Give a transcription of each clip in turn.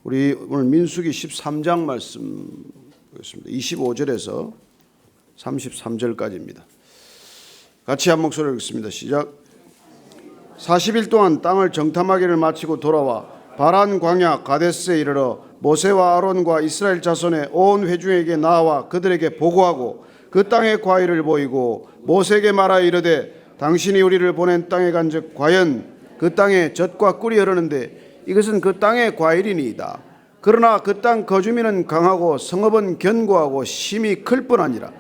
우리 오늘 민수기 13장 말씀 보겠습니다. 25절에서 33절까지입니다. 같이 한 목소리로 읽습니다. 시작. 40일 동안 땅을 정탐하기를 마치고 돌아와 바란 광야 가데스에 이르러 모세와 아론과 이스라엘 자손의 온 회중에게 나와 그들에게 보고하고 그 땅의 과일을 보이고 모세에게 말하여 이르되 당신이 우리를 보낸 땅에 간즉 과연 그 땅에 젖과 꿀이 흐르는데 이것은 그 땅의 과일이니이다. 그러나 그 땅 거주민은 강하고 성읍은 견고하고 심히 클 뿐아니라.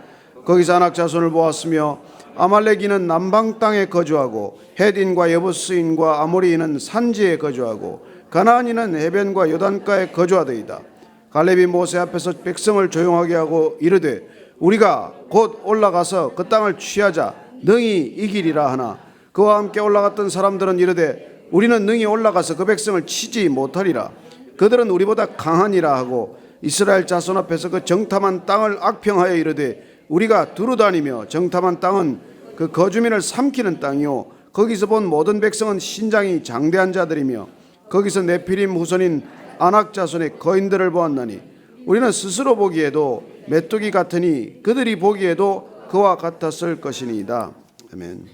거기서 아낙 자손을 보았으며 아말렉인은 남방 땅에 거주하고 헷인과 여부스인과 아모리인은 산지에 거주하고 가나안인은 해변과 요단가에 거주하더이다. 갈렙이 모세 앞에서 백성을 조용하게 하고 이르되 우리가 곧 올라가서 그 땅을 취하자 능히 이기리라 하나 그와 함께 올라갔던 사람들은 이르되 우리는 능히 올라가서 그 백성을 치지 못하리라. 그들은 우리보다 강하니라 하고 이스라엘 자손 앞에서 그 정탐한 땅을 악평하여 이르되 우리가 두루다니며 정탐한 땅은 그 거주민을 삼키는 땅이요 거기서 본 모든 백성은 신장이 장대한 자들이며 거기서 네피림 후손인 아낙 자손의 거인들을 보았나니 우리는 스스로 보기에도 메뚜기 같으니 그들이 보기에도 그와 같았을 것이니이다. 아멘.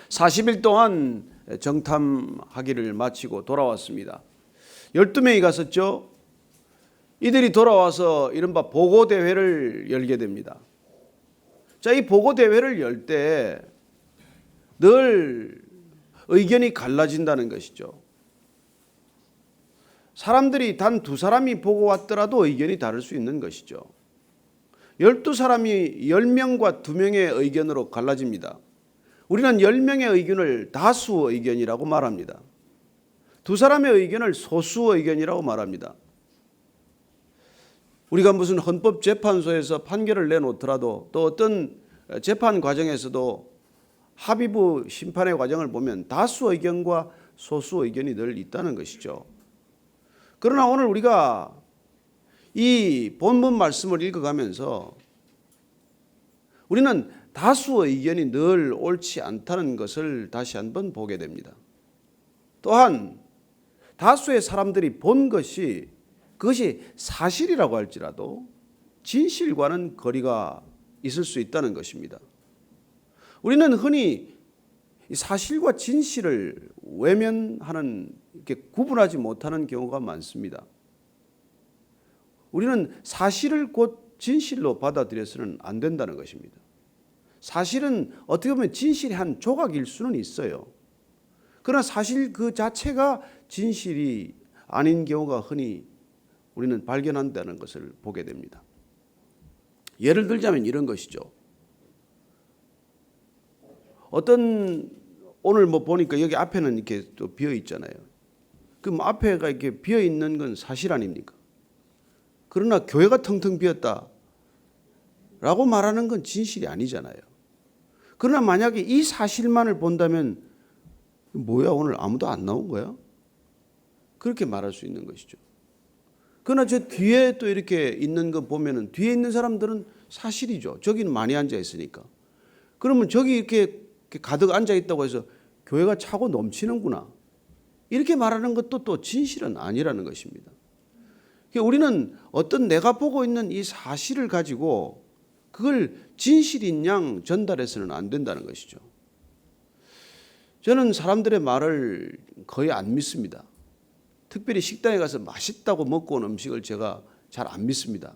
40일 동안 정탐하기를 마치고 돌아왔습니다. 12명이 갔었죠. 이들이 돌아와서 이른바 보고대회를 열게 됩니다. 자, 이 보고대회를 열 때 늘 의견이 갈라진다는 것이죠. 사람들이 단 2사람이 보고 왔더라도 의견이 다를 수 있는 것이죠. 12사람이 10명과 2명의 의견으로 갈라집니다. 우리는 10명의 의견을 다수 의견이라고 말합니다. 2사람의 의견을 소수 의견이라고 말합니다. 우리가 무슨 헌법재판소에서 판결을 내놓더라도 또 어떤 재판 과정에서도 합의부 심판의 과정을 보면 다수 의견과 소수 의견이 늘 있다는 것이죠. 그러나 오늘 우리가 이 본문 말씀을 읽어가면서 우리는 다수 의견이 늘 옳지 않다는 것을 다시 한번 보게 됩니다. 또한 다수의 사람들이 본 것이 그것이 사실이라고 할지라도 진실과는 거리가 있을 수 있다는 것입니다. 우리는 흔히 사실과 진실을 외면하는, 이렇게 구분하지 못하는 경우가 많습니다. 우리는 사실을 곧 진실로 받아들여서는 안 된다는 것입니다. 사실은 어떻게 보면 진실의 한 조각일 수는 있어요. 그러나 사실 그 자체가 진실이 아닌 경우가 흔히 우리는 발견한다는 것을 보게 됩니다. 예를 들자면 이런 것이죠. 오늘 보니까 여기 앞에는 이렇게 또 비어 있잖아요. 그럼 앞에가 이렇게 비어 있는 건 사실 아닙니까? 그러나 교회가 텅텅 비었다라고 말하는 건 진실이 아니잖아요. 그러나 만약에 이 사실만을 본다면 뭐야, 오늘 아무도 안 나온 거야? 그렇게 말할 수 있는 것이죠. 그러나 저 뒤에 또 이렇게 있는 거 보면은 뒤에 있는 사람들은 사실이죠. 저기는 많이 앉아 있으니까. 그러면 저기 이렇게 가득 앉아 있다고 해서 교회가 차고 넘치는구나, 이렇게 말하는 것도 또 진실은 아니라는 것입니다. 우리는 어떤 내가 보고 있는 이 사실을 가지고 그걸 진실인 양 전달해서는 안 된다는 것이죠. 저는 사람들의 말을 거의 안 믿습니다. 특별히 식당에 가서 맛있다고 먹고 온 음식을 제가 잘 안 믿습니다.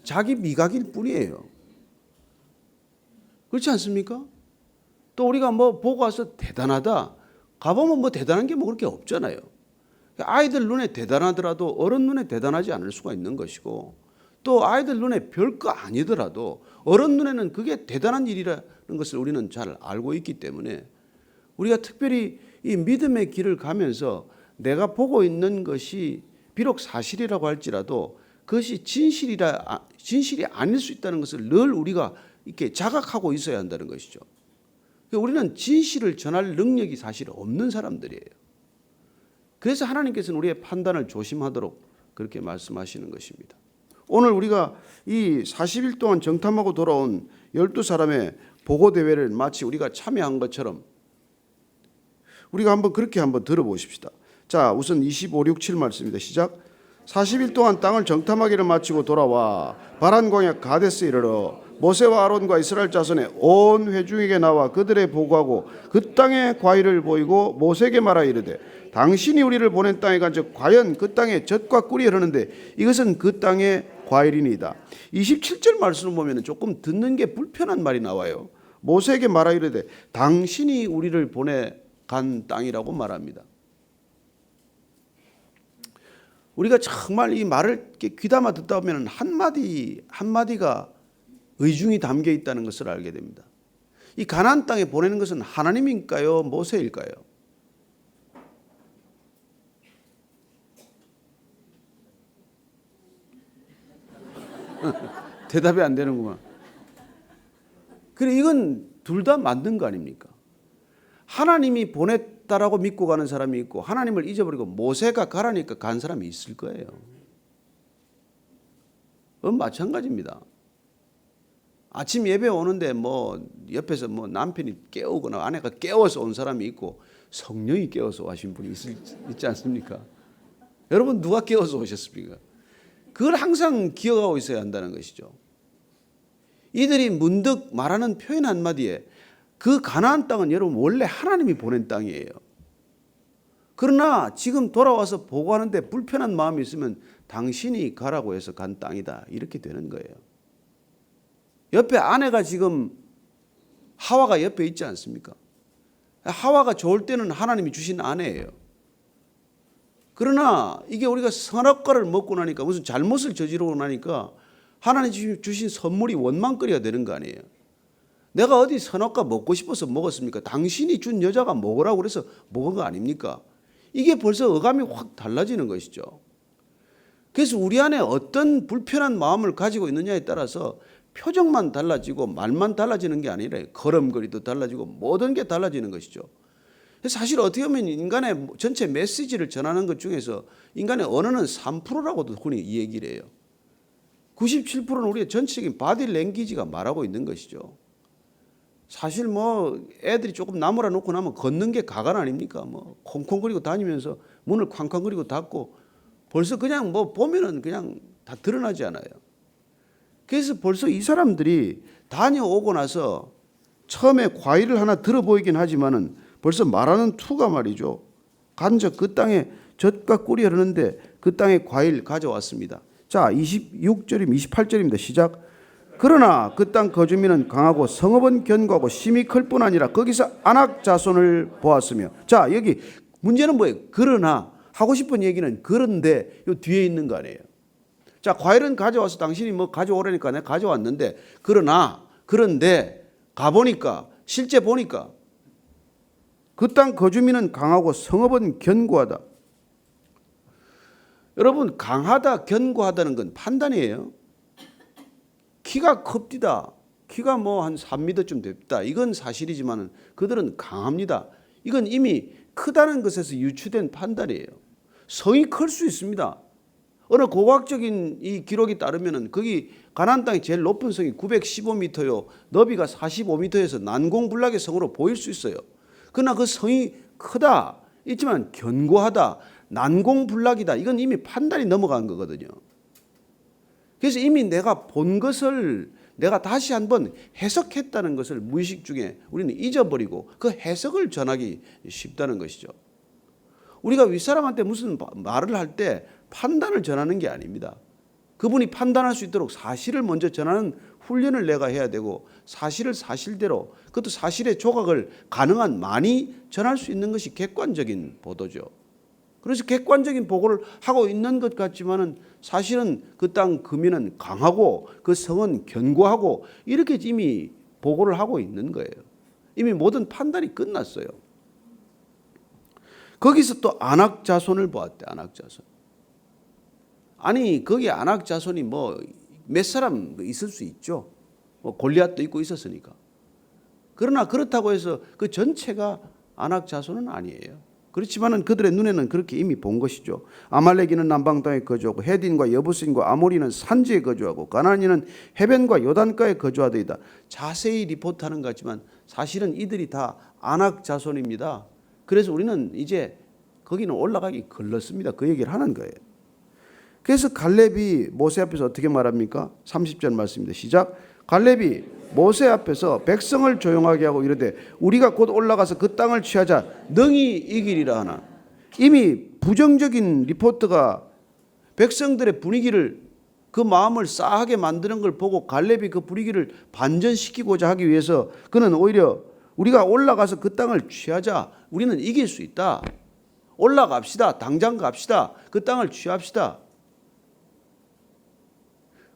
자기 미각일 뿐이에요. 그렇지 않습니까? 또 우리가 보고 와서 대단하다, 가보면 대단한 게 그렇게 없잖아요. 아이들 눈에 대단하더라도 어른 눈에 대단하지 않을 수가 있는 것이고, 또 아이들 눈에 별거 아니더라도 어른 눈에는 그게 대단한 일이라는 것을 우리는 잘 알고 있기 때문에 우리가 특별히 이 믿음의 길을 가면서 내가 보고 있는 것이 비록 사실이라고 할지라도 그것이 진실이 아닐 수 있다는 것을 늘 우리가 이렇게 자각하고 있어야 한다는 것이죠. 우리는 진실을 전할 능력이 사실 없는 사람들이에요. 그래서 하나님께서는 우리의 판단을 조심하도록 그렇게 말씀하시는 것입니다. 오늘 우리가 이 40일 동안 정탐하고 돌아온 12사람의 보고대회를 마치 우리가 참여한 것처럼 우리가 그렇게 한번 들어보십시다. 자, 우선 25, 6, 7 말씀입니다. 시작. 40일 동안 땅을 정탐하기를 마치고 돌아와 바란 광야 가데스에 이르러 모세와 아론과 이스라엘 자손의 온 회중에게 나와 그들의 보고하고 그 땅의 과일을 보이고 모세에게 말하 이르되 당신이 우리를 보낸 땅에 간즉 과연 그 땅에 젖과 꿀이 흐르는데 이것은 그 땅의 과일이니이다. 27절 말씀을 보면 조금 듣는 게 불편한 말이 나와요. 모세에게 말하 이르되 당신이 우리를 보내 간 땅이라고 말합니다. 우리가 정말 이 말을 귀담아 듣다 보면 한마디 한마디가 의중이 담겨 있다는 것을 알게 됩니다. 이 가나안 땅에 보내는 것은 하나님일까요? 모세일까요? 대답이 안 되는구만. 그래, 이건 둘 다 맞는 거 아닙니까? 하나님이 보냈다라고 믿고 가는 사람이 있고 하나님을 잊어버리고 모세가 가라니까 간 사람이 있을 거예요. 마찬가지입니다. 아침 예배 오는데 뭐 옆에서 뭐 남편이 깨우거나 아내가 깨워서 온 사람이 있고 성령이 깨워서 오신 분이 있지 않습니까? 여러분 누가 깨워서 오셨습니까? 그걸 항상 기억하고 있어야 한다는 것이죠. 이들이 문득 말하는 표현 한마디에 그 가나안 땅은 여러분 원래 하나님이 보낸 땅이에요. 그러나 지금 돌아와서 보고하는데 불편한 마음이 있으면 당신이 가라고 해서 간 땅이다 이렇게 되는 거예요. 옆에 아내가 지금 하와가 옆에 있지 않습니까? 하와가 좋을 때는 하나님이 주신 아내예요. 그러나 이게 우리가 선악과를 먹고 나니까 무슨 잘못을 저지르고 나니까 하나님 주신 선물이 원망거리가 되는 거 아니에요. 내가 어디 선악과 먹고 싶어서 먹었습니까? 당신이 준 여자가 먹으라고 그래서 먹은 거 아닙니까? 이게 벌써 어감이 확 달라지는 것이죠. 그래서 우리 안에 어떤 불편한 마음을 가지고 있느냐에 따라서 표정만 달라지고 말만 달라지는 게 아니라 걸음걸이도 달라지고 모든 게 달라지는 것이죠. 사실 어떻게 보면 인간의 전체 메시지를 전하는 것 중에서 인간의 언어는 3%라고도 흔히 이 얘기를 해요. 97%는 우리의 전체적인 바디 랭귀지가 말하고 있는 것이죠. 사실 뭐 애들이 조금 나무라 놓고 나면 걷는 게 가관 아닙니까? 뭐 콩콩거리고 다니면서 문을 쾅쾅거리고 닫고 벌써 그냥 뭐 보면은 그냥 다 드러나지 않아요. 그래서 벌써 이 사람들이 다녀오고 나서 처음에 과일을 하나 들어 보이긴 하지만은 벌써 말하는 투가 말이죠. 간접 그 땅에 젖과 꿀이 흐르는데 그 땅에 과일 가져왔습니다. 자, 26절입니다. 28절입니다. 시작. 그러나 그 땅 거주민은 강하고 성읍은 견고하고 심히 클 뿐 아니라 거기서 아낙 자손을 보았으며. 자, 여기 문제는 뭐예요? 그러나 하고 싶은 얘기는 그런데 요 뒤에 있는 거 아니에요. 자, 과일은 가져와서 당신이 뭐 가져오라니까 내가 가져왔는데 그런데 가보니까 실제 보니까 그 땅 거주민은 강하고 성읍은 견고하다. 여러분 강하다 견고하다는 건 판단이에요. 키가 큽디다. 키가 뭐 한 3m쯤 됩니다. 이건 사실이지만 그들은 강합니다. 이건 이미 크다는 것에서 유추된 판단이에요. 성이 클 수 있습니다. 어느 고고학적인 이 기록이 따르면은 거기 가나안 땅의 제일 높은 성이 915m요. 너비가 45m에서 난공불락의 성으로 보일 수 있어요. 그러나 그 성이 크다 있지만 견고하다, 난공불락이다. 이건 이미 판단이 넘어간 거거든요. 그래서 이미 내가 본 것을 내가 다시 한번 해석했다는 것을 무의식 중에 우리는 잊어버리고 그 해석을 전하기 쉽다는 것이죠. 우리가 윗사람한테 무슨 말을 할 때 판단을 전하는 게 아닙니다. 그분이 판단할 수 있도록 사실을 먼저 전하는 훈련을 내가 해야 되고 사실을 사실대로 그것도 사실의 조각을 가능한 많이 전할 수 있는 것이 객관적인 보도죠. 그래서 객관적인 보고를 하고 있는 것 같지만은 사실은 그 땅 거민은 강하고 그 성은 견고하고 이렇게 이미 보고를 하고 있는 거예요. 이미 모든 판단이 끝났어요. 거기서 또 아낙 자손을 보았대. 아낙 자손. 아니 거기 아낙 자손이 뭐 몇 사람 있을 수 있죠. 뭐 골리앗도 있고 있었으니까. 그러나 그렇다고 해서 그 전체가 아낙 자손은 아니에요. 그렇지만은 그들의 눈에는 그렇게 이미 본 것이죠. 아말렉인은 남방 땅에 거주하고 헤딘과 여부스인과 아모리는 산지에 거주하고 가나안인은 해변과 요단가에 거주하더이다. 자세히 리포트하는 것 같지만 사실은 이들이 다 아낙 자손입니다. 그래서 우리는 이제 거기는 올라가기 걸렀습니다. 그 얘기를 하는 거예요. 그래서 갈렙이 모세 앞에서 어떻게 말합니까? 30절 말씀입니다. 시작. 갈렙이 모세 앞에서 백성을 조용하게 하고 이르되 우리가 곧 올라가서 그 땅을 취하자 능히 이기리라 하나. 이미 부정적인 리포트가 백성들의 분위기를 그 마음을 싸하게 만드는 걸 보고 갈렙이 그 분위기를 반전시키고자 하기 위해서 그는 오히려 우리가 올라가서 그 땅을 취하자. 우리는 이길 수 있다. 올라갑시다. 당장 갑시다. 그 땅을 취합시다.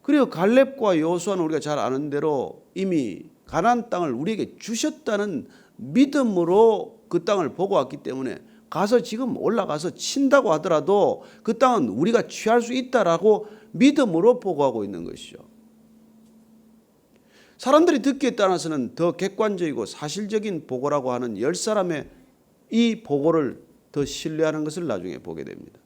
그리고 갈렙과 여호수아는 우리가 잘 아는 대로 이미 가나안 땅을 우리에게 주셨다는 믿음으로 그 땅을 보고 왔기 때문에 가서 지금 올라가서 친다고 하더라도 그 땅은 우리가 취할 수 있다라고 믿음으로 보고하고 있는 것이죠. 사람들이 듣기에 따라서는 더 객관적이고 사실적인 보고라고 하는 10사람의 이 보고를 더 신뢰하는 것을 나중에 보게 됩니다.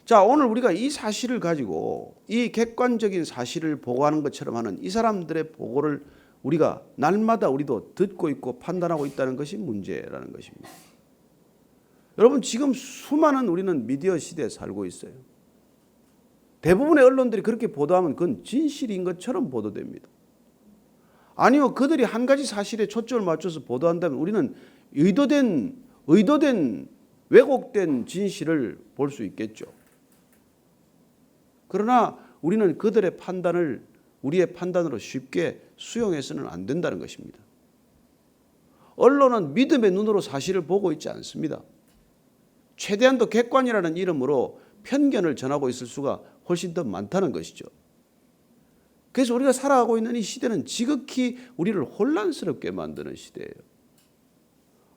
자, 오늘 우리가 이 사실을 가지고 이 객관적인 사실을 보고하는 것처럼 하는 이 사람들의 보고를 우리가 날마다 우리도 듣고 있고 판단하고 있다는 것이 문제라는 것입니다. 여러분, 지금 수많은 우리는 미디어 시대에 살고 있어요. 대부분의 언론들이 그렇게 보도하면 그건 진실인 것처럼 보도됩니다. 아니요, 그들이 한 가지 사실에 초점을 맞춰서 보도한다면 우리는 의도된 왜곡된 진실을 볼 수 있겠죠. 그러나 우리는 그들의 판단을 우리의 판단으로 쉽게 수용해서는 안 된다는 것입니다. 언론은 믿음의 눈으로 사실을 보고 있지 않습니다. 최대한도 객관이라는 이름으로 편견을 전하고 있을 수가 훨씬 더 많다는 것이죠. 그래서 우리가 살아가고 있는 이 시대는 지극히 우리를 혼란스럽게 만드는 시대예요.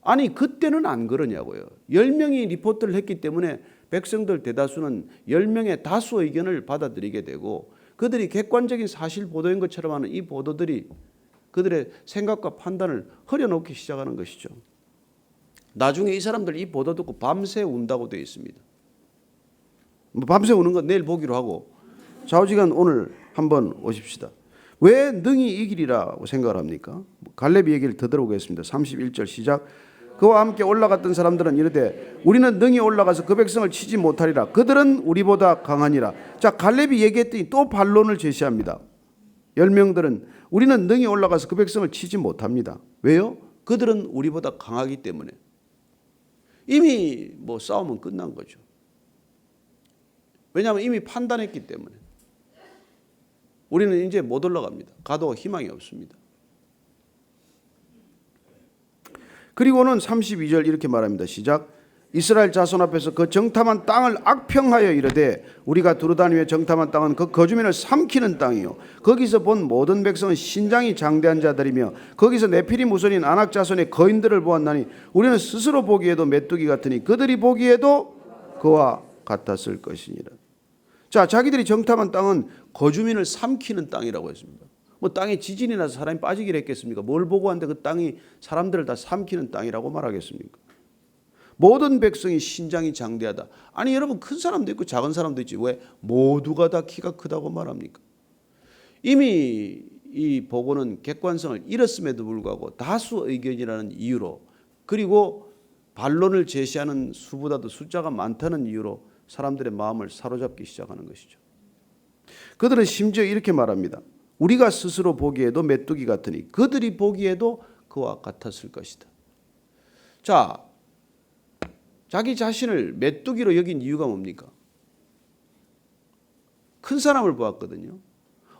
아니, 그때는 안 그러냐고요. 10명이 리포트를 했기 때문에 백성들 대다수는 10명의 다수 의견을 받아들이게 되고 그들이 객관적인 사실 보도인 것처럼 하는 이 보도들이 그들의 생각과 판단을 흐려놓기 시작하는 것이죠. 나중에 이 사람들 이 보도 듣고 밤새 운다고 되어 있습니다. 밤새 우는 건 내일 보기로 하고 좌우지간 오늘 한번 오십시다. 왜 능히 이기리라고 생각을 합니까? 갈렙이 얘기를 더 들어보겠습니다. 31절 시작. 그와 함께 올라갔던 사람들은 이르되 우리는 능히 올라가서 그 백성을 치지 못하리라. 그들은 우리보다 강하니라. 자, 갈렙이 얘기했더니 또 반론을 제시합니다. 10명들은 우리는 능히 올라가서 그 백성을 치지 못합니다. 왜요? 그들은 우리보다 강하기 때문에. 이미 싸움은 끝난 거죠. 왜냐하면 이미 판단했기 때문에. 우리는 이제 못 올라갑니다. 가도 희망이 없습니다. 그리고는 32절 이렇게 말합니다. 시작. 이스라엘 자손 앞에서 그 정탐한 땅을 악평하여 이르되 우리가 두루다니며 정탐한 땅은 그 거주민을 삼키는 땅이요 거기서 본 모든 백성은 신장이 장대한 자들이며 거기서 네피림 후손인 아낙 자손의 거인들을 보았나니 우리는 스스로 보기에도 메뚜기 같으니 그들이 보기에도 그와 같았을 것이니라. 자, 자기들이 정탐한 땅은 거주민을 삼키는 땅이라고 했습니다. 땅에 지진이 나서 사람이 빠지기를 했겠습니까? 뭘 보고 한데 그 땅이 사람들을 다 삼키는 땅이라고 말하겠습니까? 모든 백성이 신장이 장대하다. 아니, 여러분, 큰 사람도 있고 작은 사람도 있지 왜 모두가 다 키가 크다고 말합니까? 이미 이 보고는 객관성을 잃었음에도 불구하고 다수 의견이라는 이유로 그리고 반론을 제시하는 수보다도 숫자가 많다는 이유로 사람들의 마음을 사로잡기 시작하는 것이죠. 그들은 심지어 이렇게 말합니다. 우리가 스스로 보기에도 메뚜기 같으니 그들이 보기에도 그와 같았을 것이다. 자, 자기 자신을 메뚜기로 여긴 이유가 뭡니까? 큰 사람을 보았거든요.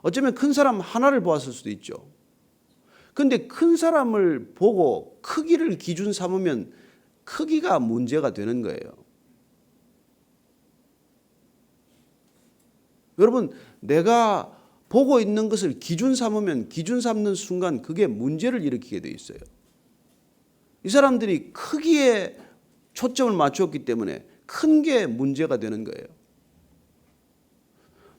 어쩌면 큰 사람 하나를 보았을 수도 있죠. 그런데 큰 사람을 보고 크기를 기준 삼으면 크기가 문제가 되는 거예요. 여러분, 내가 보고 있는 것을 기준 삼으면 기준 삼는 순간 그게 문제를 일으키게 돼 있어요. 이 사람들이 크기에 초점을 맞추었기 때문에 큰 게 문제가 되는 거예요.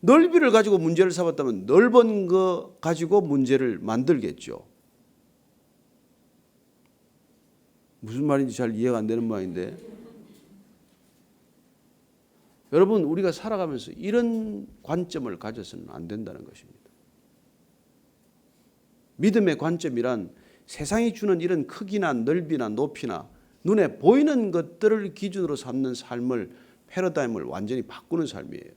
넓이를 가지고 문제를 삼았다면 넓은 거 가지고 문제를 만들겠죠. 무슨 말인지 잘 이해가 안 되는 말인데, 여러분, 우리가 살아가면서 이런 관점을 가져서는 안 된다는 것입니다. 믿음의 관점이란 세상이 주는 이런 크기나 넓이나 높이나 눈에 보이는 것들을 기준으로 삼는 삶을, 패러다임을 완전히 바꾸는 삶이에요.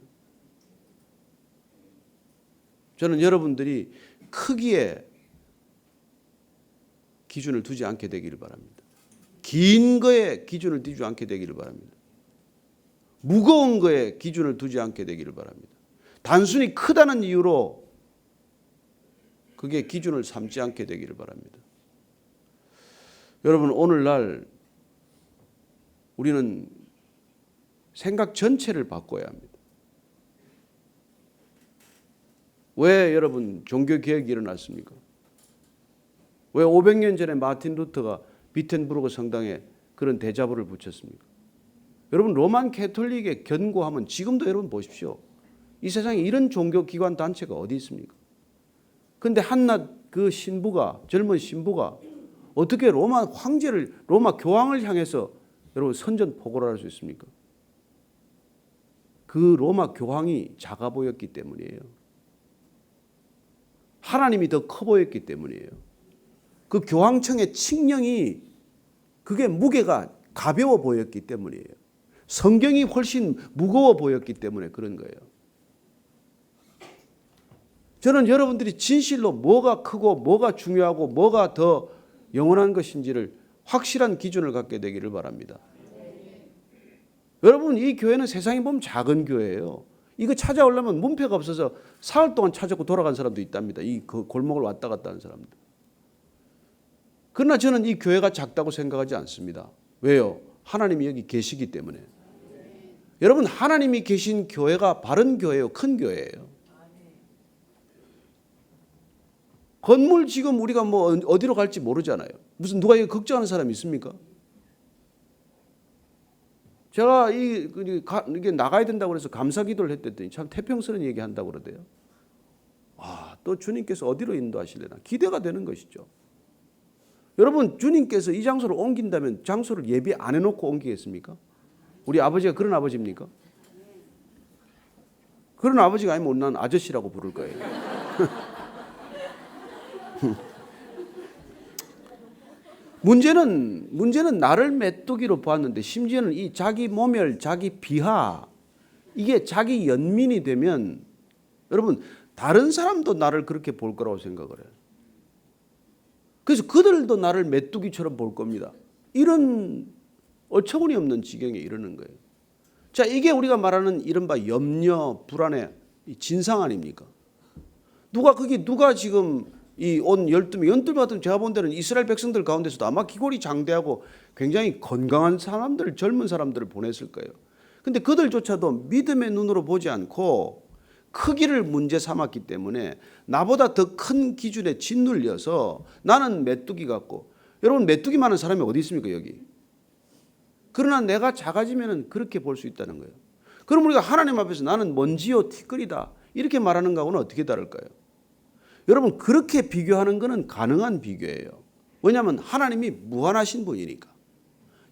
저는 여러분들이 크기에 기준을 두지 않게 되기를 바랍니다. 긴 거에 기준을 두지 않게 되기를 바랍니다. 무거운 거에 기준을 두지 않게 되기를 바랍니다. 단순히 크다는 이유로 그게 기준을 삼지 않게 되기를 바랍니다. 여러분, 오늘날 우리는 생각 전체를 바꿔야 합니다. 왜 여러분 종교개혁이 일어났습니까? 왜 500년 전에 마틴 루터가 비텐부르크 성당에 그런 대자보를 붙였습니까? 여러분, 로만 캐톨릭에 견고하면 지금도 여러분 보십시오. 이 세상에 이런 종교기관 단체가 어디 있습니까? 그런데 한낱 그 신부가, 젊은 신부가 어떻게 로마 황제를, 로마 교황을 향해서 여러분 선전포고를 할 수 있습니까? 그 로마 교황이 작아 보였기 때문이에요. 하나님이 더 커 보였기 때문이에요. 그 교황청의 칙령이 그게 무게가 가벼워 보였기 때문이에요. 성경이 훨씬 무거워 보였기 때문에 그런 거예요. 저는 여러분들이 진실로 뭐가 크고 뭐가 중요하고 뭐가 더 영원한 것인지를 확실한 기준을 갖게 되기를 바랍니다. 여러분, 이 교회는 세상에 보면 작은 교회예요. 이거 찾아오려면 문표가 없어서 사흘 동안 찾았고 돌아간 사람도 있답니다. 이 골목을 왔다 갔다 하는 사람들. 그러나 저는 이 교회가 작다고 생각하지 않습니다. 왜요? 하나님이 여기 계시기 때문에. 여러분, 하나님이 계신 교회가 바른 교회예요. 큰 교회예요. 건물 지금 우리가 뭐 어디로 갈지 모르잖아요. 무슨 누가 이거 걱정하는 사람이 있습니까? 제가 이게 나가야 된다고 그래서 감사 기도를 했더니 참 태평스러운 얘기 한다고 그러대요. 또 주님께서 어디로 인도하실래나 기대가 되는 것이죠. 여러분, 주님께서 이 장소를 옮긴다면 장소를 예비 안 해놓고 옮기겠습니까? 우리 아버지가 그런 아버지입니까? 그런 아버지가 아니면 난 아저씨라고 부를 거예요. 문제는 나를 메뚜기로 보았는데 심지어는 이 자기 모멸, 자기 비하, 이게 자기 연민이 되면 여러분 다른 사람도 나를 그렇게 볼 거라고 생각을 해요. 그래서 그들도 나를 메뚜기처럼 볼 겁니다. 이런 어처구니 없는 지경에 이르는 거예요. 자, 이게 우리가 말하는 이른바 염려, 불안의 진상 아닙니까? 누가 지금 이 온 12명, 12명 같은 제가 본 데는 이스라엘 백성들 가운데서도 아마 기골이 장대하고 굉장히 건강한 사람들, 젊은 사람들을 보냈을 거예요. 근데 그들조차도 믿음의 눈으로 보지 않고 크기를 문제 삼았기 때문에 나보다 더 큰 기준에 짓눌려서 나는 메뚜기 같고, 여러분 메뚜기 많은 사람이 어디 있습니까 여기? 그러나 내가 작아지면 그렇게 볼 수 있다는 거예요. 그럼 우리가 하나님 앞에서 나는 먼지요 티끌이다 이렇게 말하는 거하고는 어떻게 다를까요? 여러분, 그렇게 비교하는 것은 가능한 비교예요. 왜냐하면 하나님이 무한하신 분이니까,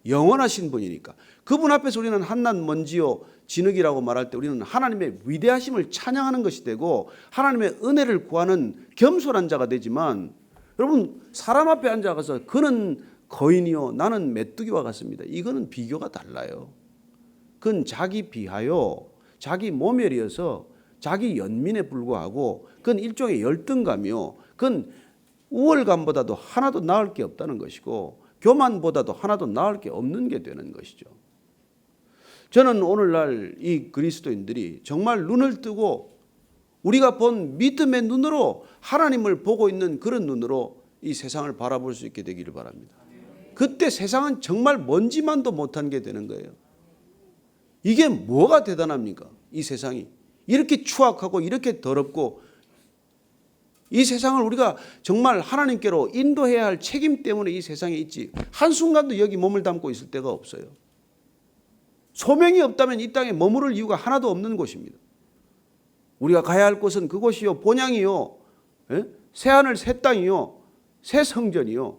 영원하신 분이니까. 그분 앞에서 우리는 한낱 먼지요 진흙이라고 말할 때 우리는 하나님의 위대하심을 찬양하는 것이 되고 하나님의 은혜를 구하는 겸손한 자가 되지만, 여러분 사람 앞에 앉아가서 그는 거인이요 나는 메뚜기와 같습니다, 이거는 비교가 달라요. 그건 자기 비하요, 자기 모멸이어서 자기 연민에 불과하고 그건 일종의 열등감이요, 그건 우월감보다도 하나도 나을 게 없다는 것이고 교만보다도 하나도 나을 게 없는 게 되는 것이죠. 저는 오늘날 이 그리스도인들이 정말 눈을 뜨고 우리가 본 믿음의 눈으로 하나님을 보고 있는 그런 눈으로 이 세상을 바라볼 수 있게 되기를 바랍니다. 그때 세상은 정말 먼지만도 못한 게 되는 거예요. 이게 뭐가 대단합니까? 이 세상이 이렇게 추악하고 이렇게 더럽고, 이 세상을 우리가 정말 하나님께로 인도해야 할 책임 때문에 이 세상에 있지 한순간도 여기 몸을 담고 있을 데가 없어요. 소명이 없다면 이 땅에 머무를 이유가 하나도 없는 곳입니다. 우리가 가야 할 곳은 그곳이요 본향이요, 새하늘 새 땅이요 새 성전이요,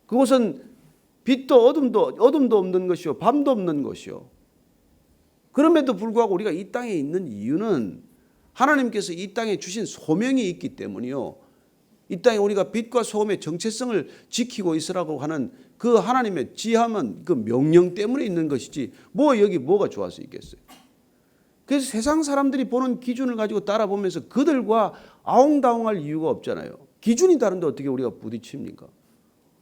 그곳은 빛도 어둠도 없는 것이요 밤도 없는 것이요. 그럼에도 불구하고 우리가 이 땅에 있는 이유는 하나님께서 이 땅에 주신 소명이 있기 때문이요, 이 땅에 우리가 빛과 소금의 정체성을 지키고 있으라고 하는 그 하나님의 지함은 그 명령 때문에 있는 것이지 뭐 여기 뭐가 좋아서 있겠어요. 그래서 세상 사람들이 보는 기준을 가지고 따라보면서 그들과 아웅다웅할 이유가 없잖아요. 기준이 다른데 어떻게 우리가 부딪힙니까?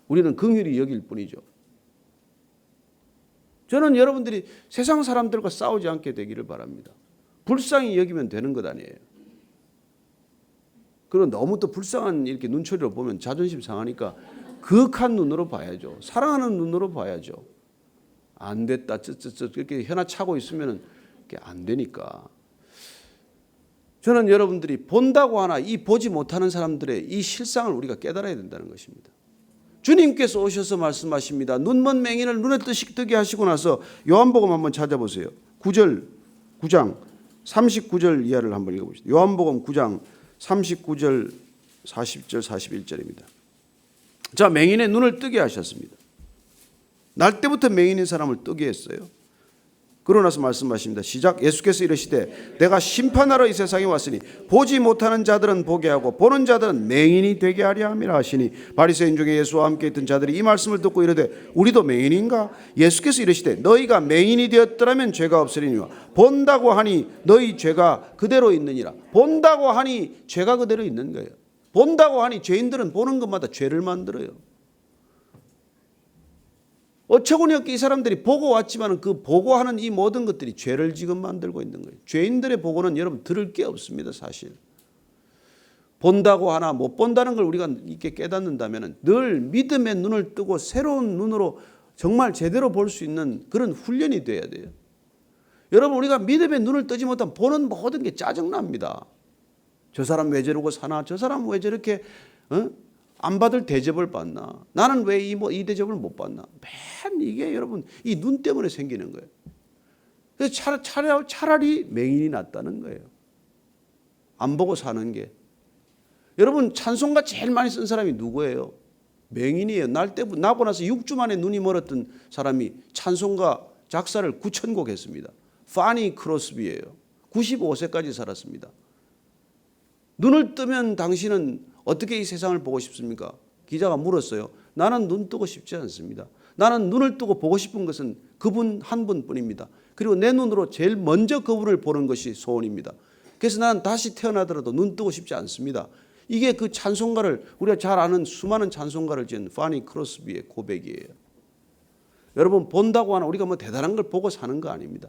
우리는 긍휼히 여길 뿐이죠. 저는 여러분들이 세상 사람들과 싸우지 않게 되기를 바랍니다. 불쌍히 여기면 되는 것 아니에요. 그리고 너무 또 불쌍한 이렇게 눈초리로 보면 자존심 상하니까 극한 눈으로 봐야죠. 사랑하는 눈으로 봐야죠. 안 됐다, 이렇게 혀나 차고 있으면 안 되니까. 저는 여러분들이 본다고 하나 이 보지 못하는 사람들의 이 실상을 우리가 깨달아야 된다는 것입니다. 주님께서 오셔서 말씀하십니다. 눈먼 맹인을 눈에 뜨게 하시고 나서 요한복음 한번 찾아보세요. 9장 39절 이하를 한번 읽어보시죠. 요한복음 9장 39절 40절 41절입니다. 자, 맹인의 눈을 뜨게 하셨습니다. 날 때부터 맹인인 사람을 뜨게 했어요. 그러고 나서 말씀하십니다. 시작. 예수께서 이르시되 내가 심판하러 이 세상에 왔으니 보지 못하는 자들은 보게 하고 보는 자들은 맹인이 되게 하려 함이라 하시니 바리새인 중에 예수와 함께 있던 자들이 이 말씀을 듣고 이르되 우리도 맹인인가? 예수께서 이르시되 너희가 맹인이 되었더라면 죄가 없으리니와 본다고 하니 너희 죄가 그대로 있느니라. 본다고 하니 죄가 그대로 있는 거예요. 본다고 하니 죄인들은 보는 것마다 죄를 만들어요. 어처구니 없게 이 사람들이 보고 왔지만 그 보고하는 이 모든 것들이 죄를 지금 만들고 있는 거예요. 죄인들의 보고는 여러분 들을 게 없습니다. 사실 본다고 하나 못 본다는 걸 우리가 이렇게 깨닫는다면 늘 믿음의 눈을 뜨고 새로운 눈으로 정말 제대로 볼 수 있는 그런 훈련이 돼야 돼요. 여러분 우리가 믿음의 눈을 뜨지 못하면 보는 모든 게 짜증납니다. 저 사람 왜 저러고 사나? 저 사람 왜 저렇게 안 받을 대접을 받나? 나는 왜 이 대접을 못 받나? 맨 이게 여러분 이 눈 때문에 생기는 거예요. 그래서 차라리 맹인이 낫다는 거예요. 안 보고 사는 게. 여러분 찬송가 제일 많이 쓴 사람이 누구예요? 맹인이에요. 나고 나서 6주 만에 눈이 멀었던 사람이 찬송가 작사를 9,000곡 했습니다. 파니 크로스비예요. 95세까지 살았습니다. 눈을 뜨면 당신은 어떻게 이 세상을 보고 싶습니까? 기자가 물었어요. 나는 눈 뜨고 싶지 않습니다. 나는 눈을 뜨고 보고 싶은 것은 그분 한 분뿐입니다. 그리고 내 눈으로 제일 먼저 그분을 보는 것이 소원입니다. 그래서 나는 다시 태어나더라도 눈 뜨고 싶지 않습니다. 이게 그 찬송가를 우리가 잘 아는 수많은 찬송가를 지은 파니 크로스비의 고백이에요. 여러분 본다고 하나 우리가 뭐 대단한 걸 보고 사는 거 아닙니다.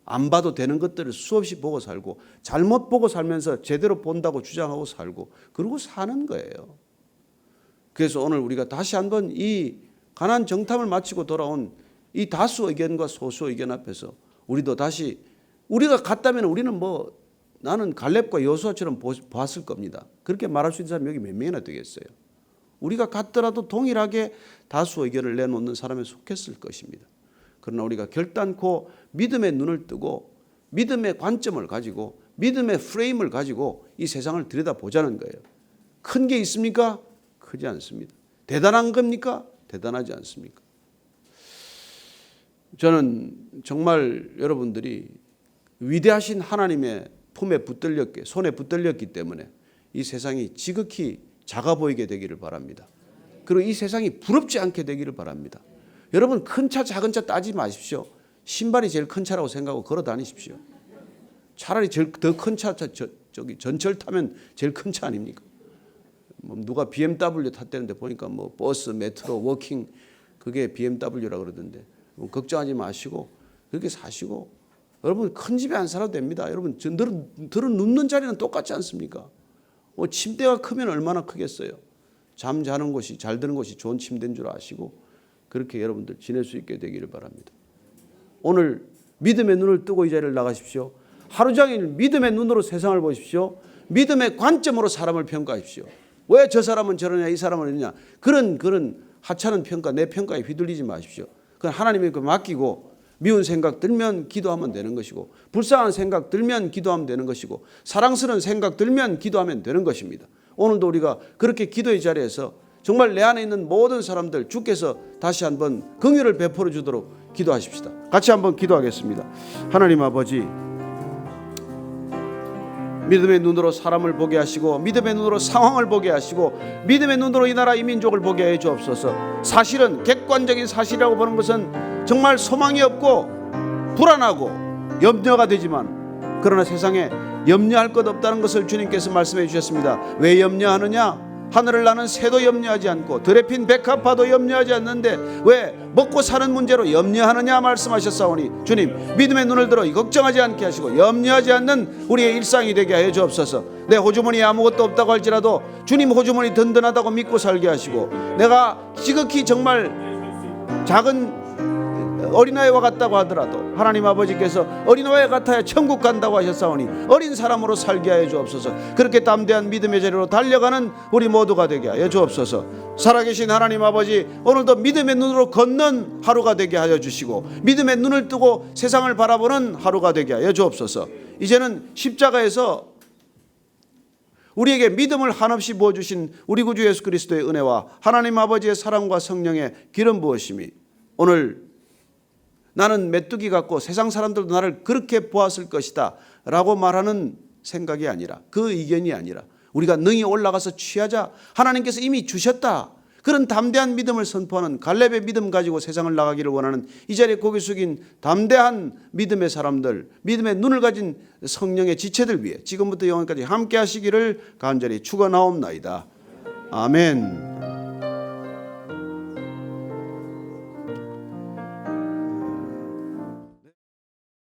안 봐도 되는 것들을 수없이 보고 살고 잘못 보고 살면서 제대로 본다고 주장하고 살고 그러고 사는 거예요. 그래서 오늘 우리가 다시 한번 이 가나안 정탐을 마치고 돌아온 이 다수 의견과 소수 의견 앞에서 우리도 다시 우리가 갔다면 우리는 뭐 나는 갈렙과 여호수아처럼 봤을 겁니다. 그렇게 말할 수 있는 사람이 여기 몇 명이나 되겠어요. 우리가 갔더라도 동일하게 다수 의견을 내놓는 사람에 속했을 것입니다. 그러나 우리가 결단코 믿음의 눈을 뜨고 믿음의 관점을 가지고 믿음의 프레임을 가지고 이 세상을 들여다보자는 거예요. 큰 게 있습니까? 크지 않습니다. 대단한 겁니까? 대단하지 않습니까? 저는 정말 여러분들이 위대하신 하나님의 품에 붙들렸게 손에 붙들렸기 때문에 이 세상이 지극히 작아 보이게 되기를 바랍니다. 그리고 이 세상이 부럽지 않게 되기를 바랍니다. 여러분 큰 차 작은 차 따지지 마십시오. 신발이 제일 큰 차라고 생각하고 걸어 다니십시오. 차라리 더 큰 차 저기 전철 타면 제일 큰 차 아닙니까? 뭐 누가 BMW 탔다는데 보니까 뭐 버스, 메트로, 워킹 그게 BMW라고 그러던데 뭐 걱정하지 마시고 그렇게 사시고 여러분 큰 집에 안 살아도 됩니다. 여러분 들은 눕는 자리는 똑같지 않습니까? 뭐 침대가 크면 얼마나 크겠어요. 잠 자는 곳이 잘 드는 곳이 좋은 침대인 줄 아시고 그렇게 여러분들 지낼 수 있게 되기를 바랍니다. 오늘 믿음의 눈을 뜨고 이 자리를 나가십시오. 하루 종일 믿음의 눈으로 세상을 보십시오. 믿음의 관점으로 사람을 평가하십시오. 왜 저 사람은 저러냐 이 사람은 이러냐 그런 하찮은 평가 내 평가에 휘둘리지 마십시오. 그건 하나님에게 맡기고 미운 생각 들면 기도하면 되는 것이고 불쌍한 생각 들면 기도하면 되는 것이고 사랑스러운 생각 들면 기도하면 되는 것입니다. 오늘도 우리가 그렇게 기도의 자리에서 정말 내 안에 있는 모든 사람들 주께서 다시 한번 긍휼을 베풀어 주도록 기도하십시다. 같이 한번 기도하겠습니다. 하나님 아버지 믿음의 눈으로 사람을 보게 하시고 믿음의 눈으로 상황을 보게 하시고 믿음의 눈으로 이 나라 이 민족을 보게 해 주옵소서. 사실은 객관적인 사실이라고 보는 것은 정말 소망이 없고 불안하고 염려가 되지만, 그러나 세상에 염려할 것 없다는 것을 주님께서 말씀해 주셨습니다. 왜 염려하느냐? 하늘을 나는 새도 염려하지 않고 들에 핀 백합화도 염려하지 않는데 왜 먹고 사는 문제로 염려하느냐 말씀하셨사오니, 주님 믿음의 눈을 들어 걱정하지 않게 하시고 염려하지 않는 우리의 일상이 되게 하여 주옵소서. 내 호주머니에 아무것도 없다고 할지라도 주님 호주머니 든든하다고 믿고 살게 하시고, 내가 지극히 정말 작은 어린아이와 같다고 하더라도 하나님 아버지께서 어린아이와 같아야 천국 간다고 하셨사오니 어린 사람으로 살게 하여 주옵소서. 그렇게 담대한 믿음의 자리로 달려가는 우리 모두가 되게 하여 주옵소서. 살아계신 하나님 아버지, 오늘도 믿음의 눈으로 걷는 하루가 되게 하여 주시고 믿음의 눈을 뜨고 세상을 바라보는 하루가 되게 하여 주옵소서. 이제는 십자가에서 우리에게 믿음을 한없이 부어주신 우리 구주 예수 그리스도의 은혜와 하나님 아버지의 사랑과 성령의 기름 부으심이, 오늘 나는 메뚜기 같고 세상 사람들도 나를 그렇게 보았을 것이다 라고 말하는 생각이 아니라, 그 의견이 아니라 우리가 능히 올라가서 취하자, 하나님께서 이미 주셨다, 그런 담대한 믿음을 선포하는 갈렙의 믿음 가지고 세상을 나가기를 원하는 이 자리에 고개 숙인 담대한 믿음의 사람들, 믿음의 눈을 가진 성령의 지체들 위해 지금부터 영원까지 함께 하시기를 간절히 축원하옵나이다. 아멘.